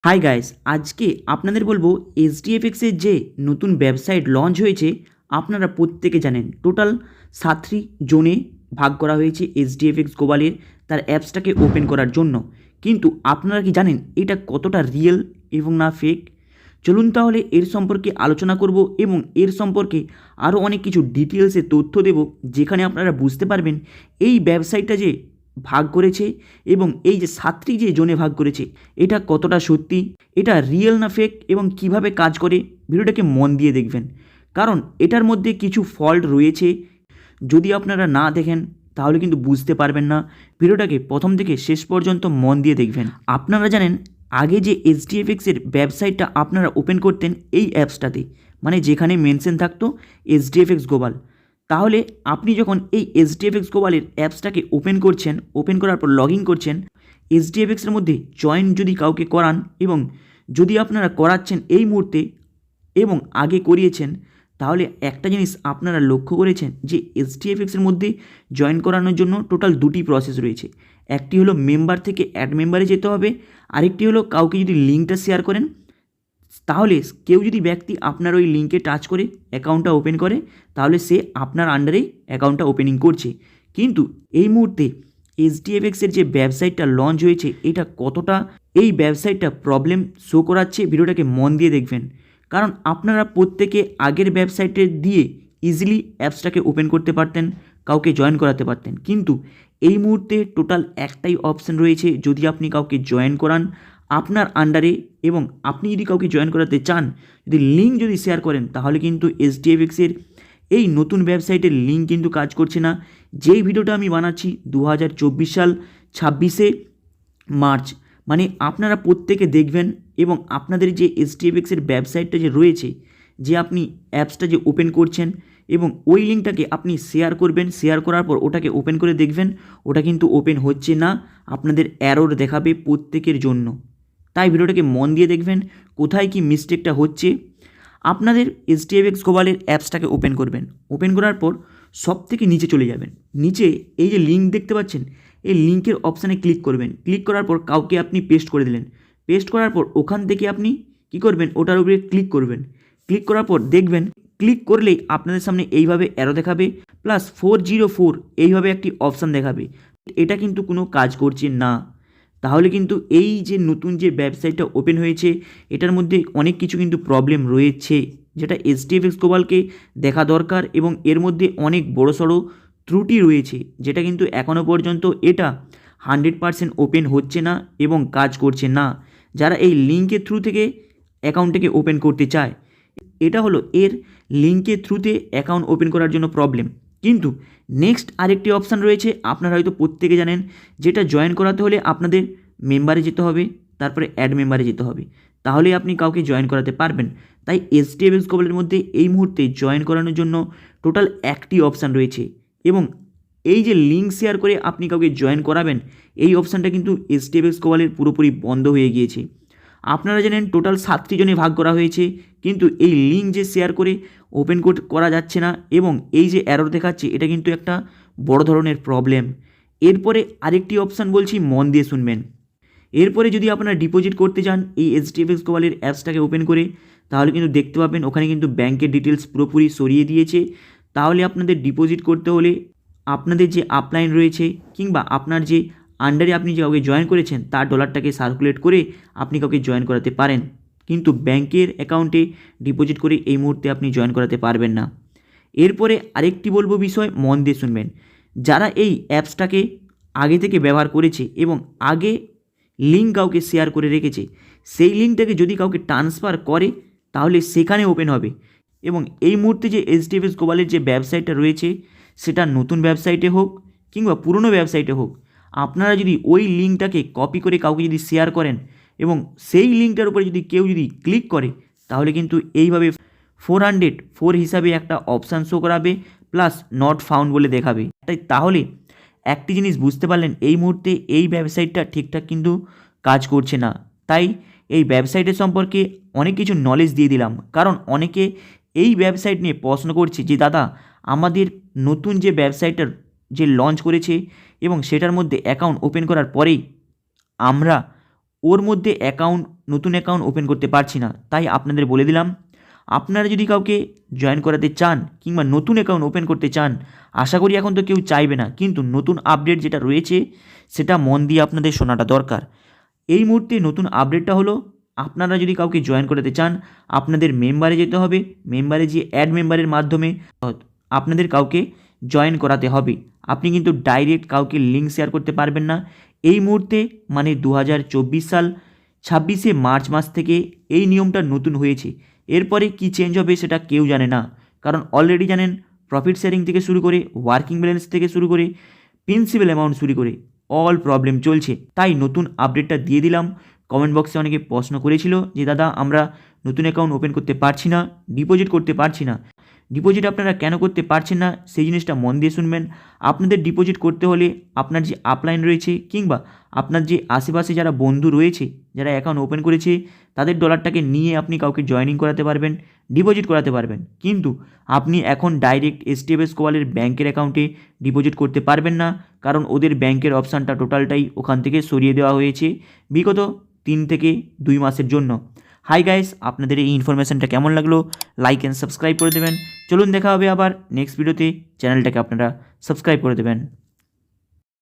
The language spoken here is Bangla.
হাই গাইস, আজকে আপনাদের বলবো এইচডিএফএক্স এর যে নতুন ওয়েবসাইট লঞ্চ হয়েছে। আপনারা প্রত্যেকে জানেন টোটাল 7টি জোনে ভাগ করা হয়েছে এইচডিএফএক্স গ্লোবালের তার অ্যাপসটাকে ওপেন করার জন্য। কিন্তু আপনারা কি জানেন এটা কতটা রিয়েল এবং না ফেক? চলুন তাহলে এর সম্পর্কে আলোচনা করব এবং এর সম্পর্কে আরও অনেক কিছু ডিটেলসে তথ্য দেব, যেখানে আপনারা বুঝতে পারবেন এই ওয়েবসাইটটা যে ভাগ করেছে এবং এই যে 7টি যে জোনে ভাগ করেছে এটা কতটা সত্যি, এটা রিয়েল না ফেক এবং কিভাবে কাজ করে। ভিডিওটাকে মন দিয়ে দেখবেন, কারণ এটার মধ্যে কিছু ফল্ট রয়েছে। যদি আপনারা না দেখেন তাহলে কিন্তু বুঝতে পারবেন না। ভিডিওটাকে প্রথম থেকে শেষ পর্যন্ত মন দিয়ে দেখবেন। আপনারা জানেন আগে যে এইচডিএফএক্সের ওয়েবসাইটটা আপনারা ওপেন করতেন এই অ্যাপসটাতে, মানে যেখানে মেনশন থাকতো এইচডিএফএক্স গ্লোবাল, তাহলে আপনি যখন এই এইচডিএফএক্স গ্লোবালের অ্যাপসটাকে ওপেন করছেন, ওপেন করার পর লগ ইন করছেন, এইচডিএফএক্সের মধ্যে জয়েন যদি কাউকে করান এবং যদি আপনারা করাচ্ছেন এই মুহূর্তে এবং আগে করিয়েছেন, তাহলে একটা জিনিস আপনারা লক্ষ্য করেছেন যে এইচডিএফএক্সের মধ্যে জয়েন করানোর জন্য টোটাল দুটি প্রসেস রয়েছে। একটি হলো মেম্বার থেকে অ্যাড মেম্বারে যেতে হবে, আরেকটি হলো কাউকে যদি লিঙ্কটা শেয়ার করেন, তাহলে কেউ যদি ব্যক্তি আপনার ওই লিঙ্কে টাচ করে অ্যাকাউন্টটা ওপেন করে, তাহলে সে আপনার আন্ডারেই অ্যাকাউন্টটা ওপেনিং করছে। কিন্তু এই মুহূর্তে এইচডিএফএক্সের যে ওয়েবসাইটটা লঞ্চ হয়েছে এটা কতটা এই ওয়েবসাইটটা প্রবলেম শো করাচ্ছে, ভিডিওটাকে মন দিয়ে দেখবেন। কারণ আপনারা প্রত্যেকে আগের ওয়েবসাইটে দিয়ে ইজিলি অ্যাপসটাকে ওপেন করতে পারতেন, কাউকে জয়েন করাতে পারতেন। কিন্তু এই মুহূর্তে টোটাল একটাই অপশান রয়েছে, যদি আপনি কাউকে জয়েন করান আপনার আন্ডারে এবং আপনি যদি কাউকে জয়েন করাতে চান, যদি লিঙ্ক যদি শেয়ার করেন, তাহলে কিন্তু এইচডিএফএক্সের এই নতুন ওয়েবসাইটের লিঙ্ক কিন্তু কাজ করছে না। যেই ভিডিওটা আমি বানাচ্ছি 2024 সাল 26শে মার্চ, মানে আপনারা প্রত্যেকে দেখবেন এবং আপনাদের যে এইচডিএফএক্সের ওয়েবসাইটটা যে রয়েছে, যে আপনি অ্যাপসটা যে ওপেন করছেন এবং ওই লিঙ্কটাকে আপনি শেয়ার করবেন, শেয়ার করার পর ওটাকে ওপেন করে দেখবেন, ওটা কিন্তু ওপেন হচ্ছে না, আপনাদের এরর দেখাবে প্রত্যেকের জন্য। তাই ভিডিওটাকে মন দিয়ে দেখবেন কোথায় কি মিস্টেকটা হচ্ছে। আপনাদের এইচডিএফএক্স গ্লোবালের অ্যাপসটাকে ওপেন করবেন, ওপেন করার পর সব থেকে নিচে চলে যাবেন, নিচে এই যে লিঙ্ক দেখতে পাচ্ছেন, এই লিঙ্কের অপশানে ক্লিক করবেন। ক্লিক করার পর কাউকে আপনি পেস্ট করে দিলেন, পেস্ট করার পর ওখান থেকে আপনি কি করবেন, ওটার উপরে ক্লিক করবেন। ক্লিক করার পর দেখবেন, ক্লিক করলেই আপনাদের সামনে এইভাবে অ্যারো দেখাবে +404 এইভাবে একটি অপশান দেখাবে। এটা কিন্তু কোনো কাজ করছে না। তাহলে কিন্তু এই যে নতুন যে ওয়েবসাইটটা ওপেন হয়েছে এটার মধ্যে অনেক কিছু কিন্তু প্রবলেম রয়েছে, যেটা এইচডিএফএক্স গ্লোবালকে দেখা দরকার এবং এর মধ্যে অনেক বড়সড় ত্রুটি রয়েছে, যেটা কিন্তু এখনও পর্যন্ত এটা 100% ওপেন হচ্ছে না এবং কাজ করছে না। যারা এই লিঙ্কের থ্রু থেকে অ্যাকাউন্টটাকে ওপেন করতে চায়, এটা হলো এর লিঙ্কের থ্রুতে অ্যাকাউন্ট ওপেন করার জন্য প্রবলেম। কিন্তু নেক্সট আরেকটি অপশান রয়েছে, আপনারা হয়তো প্রত্যেকে জানেন, যেটা জয়েন করাতে হলে আপনাদের মেম্বারে যেতে হবে, তারপরে অ্যাড মেম্বারে যেতে হবে, তাহলে আপনি কাউকে জয়েন করাতে পারবেন। তাই এইচডিএফএক্স গ্লোবালের মধ্যে এই মুহূর্তে জয়েন করানোর জন্য টোটাল একটি অপশান রয়েছে এবং এই যে লিঙ্ক শেয়ার করে আপনি কাউকে জয়েন করাবেন, এই অপশানটা কিন্তু এইচডিএফএক্স গ্লোবালের পুরোপুরি বন্ধ হয়ে গিয়েছে। আপনারা জানেন টোটাল 7টি জনে ভাগ করা হয়েছে, কিন্তু এই লিঙ্ক যে শেয়ার করে ওপেন করা যাচ্ছে না এবং এই যে এরর দেখাচ্ছে, এটা কিন্তু একটা বড় ধরনের প্রবলেম। এরপরে আরেকটি অপশান বলছি, মন দিয়ে শুনবেন। এরপরে যদি আপনারা ডিপোজিট করতে চান এই এইচডিএফএক্স গ্লোবালের অ্যাপসটাকে ওপেন করে, তাহলে কিন্তু দেখতে পাবেন ওখানে কিন্তু ব্যাংকের ডিটেলস পুরোপুরি সরিয়ে দিয়েছে। তাহলে আপনাদের ডিপোজিট করতে হলে আপনাদের যে আপলাইন রয়েছে কিংবা আপনার যে আন্ডারে আপনি যে কাউকে জয়েন করেছেন তার ডলারটাকে সার্কুলেট করে আপনি কাউকে জয়েন করাতে পারেন, কিন্তু ব্যাংকের অ্যাকাউন্টে ডিপোজিট করে এই মুহূর্তে আপনি জয়েন করাতে পারবেন না। এরপরে আরেকটি বলবো বিষয়, মন দিয়ে শুনবেন। যারা এই অ্যাপসটাকে আগে থেকে ব্যবহার করেছে এবং আগে লিঙ্ক কাউকে শেয়ার করে রেখেছে, সেই লিঙ্কটাকে যদি কাউকে ট্রান্সফার করে, তাহলে সেখানে ওপেন হবে। এবং এই মুহূর্তে যে এইচডিএফএক্স গ্লোবালের যে ওয়েবসাইটটা রয়েছে, সেটা নতুন ওয়েবসাইটে হোক কিংবা পুরনো ওয়েবসাইটে হোক, আপনারা যদি ওই লিঙ্কটাকে কপি করে কাউকে যদি শেয়ার করেন এবং সেই লিঙ্কটার উপরে যদি কেউ যদি ক্লিক করে, তাহলে কিন্তু এইভাবে 404 হিসাবে একটা অপশান শো করাবে +নট ফাউন্ড বলে দেখাবে। তাহলে একটি জিনিস বুঝতে পারলেন, এই মুহূর্তে এই ওয়েবসাইটটা ঠিকঠাক কিন্তু কাজ করছে না। তাই এই ওয়েবসাইটের সম্পর্কে অনেক কিছু নলেজ দিয়ে দিলাম, কারণ অনেকে এই ওয়েবসাইট নিয়ে প্রশ্ন করছে যে দাদা, আমাদের নতুন যে ওয়েবসাইটটা যে লঞ্চ করেছে এবং সেটার মধ্যে অ্যাকাউন্ট ওপেন করার পরেই আমরা ওর মধ্যে নতুন অ্যাকাউন্ট ওপেন করতে পারছি না। তাই আপনাদের বলে দিলাম, আপনারা যদি কাউকে জয়েন করাতে চান কিংবা নতুন অ্যাকাউন্ট ওপেন করতে চান, আশা করি এখন তো কেউ চাইবে না, কিন্তু নতুন আপডেট যেটা রয়েছে সেটা মন দিয়ে আপনাদের শোনাটা দরকার। এই মুহূর্তে নতুন আপডেটটা হলো, আপনারা যদি কাউকে জয়েন করাতে চান, আপনাদের মেম্বারে যেতে হবে। মেম্বারে গিয়ে অ্যাড মেম্বারের মাধ্যমে আপনাদের কাউকে জয়েন করাতে হবে। আপনি কিন্তু ডাইরেক্ট কাউকে লিঙ্ক শেয়ার করতে পারবেন না। এই মুহূর্তে মানে 2024 সাল 26শে মার্চ মাস থেকে এই নিয়মটা নতুন হয়েছে। এরপরে কি চেঞ্জ হবে সেটা কেউ জানে না, কারণ অলরেডি জানেন প্রফিট শেয়ারিং থেকে শুরু করে ওয়ার্কিং ব্যালেন্স থেকে শুরু করে প্রিন্সিপাল অ্যামাউন্ট শুরু করে অল প্রবলেম চলছে। তাই নতুন আপডেটটা দিয়ে দিলাম। কমেন্ট বক্সে অনেকে প্রশ্ন করেছিল যে দাদা আমরা নতুন অ্যাকাউন্ট ওপেন করতে পারছি না, ডিপোজিট করতে পারছি না। ডিপোজিট আপনারা কেন করতে পারছেন না সেই জিনিসটা মন দিয়ে শুনবেন। আপনাদের ডিপোজিট করতে হলে আপনার যে আপলাইন রয়েছে কিংবা আপনার যে আশেপাশে যারা বন্ধু রয়েছে যারা অ্যাকাউন্ট ওপেন করেছে তাদের ডলারটাকে নিয়ে আপনি কাউকে জয়েনিং করাতে পারবেন, ডিপোজিট করাতে পারবেন। কিন্তু আপনি এখন ডাইরেক্ট HDFC গ্লোবালের ব্যাংকের অ্যাকাউন্টে ডিপোজিট করতে পারবেন না, কারণ ওদের ব্যাংকের অপশানটা টোটালটাই ওখান থেকে সরিয়ে দেওয়া হয়েছে বিগত 3 থেকে 2 মাসের জন্য। হাই গাইস, আপনাদের এই ইনফরমেশনটা কেমন লাগলো লাইক অ্যান্ড সাবস্ক্রাইব করে দেবেন। চলুন দেখা হবে আবার নেক্সট ভিডিওতে, চ্যানেলটাকে আপনারা সাবস্ক্রাইব করে দেবেন।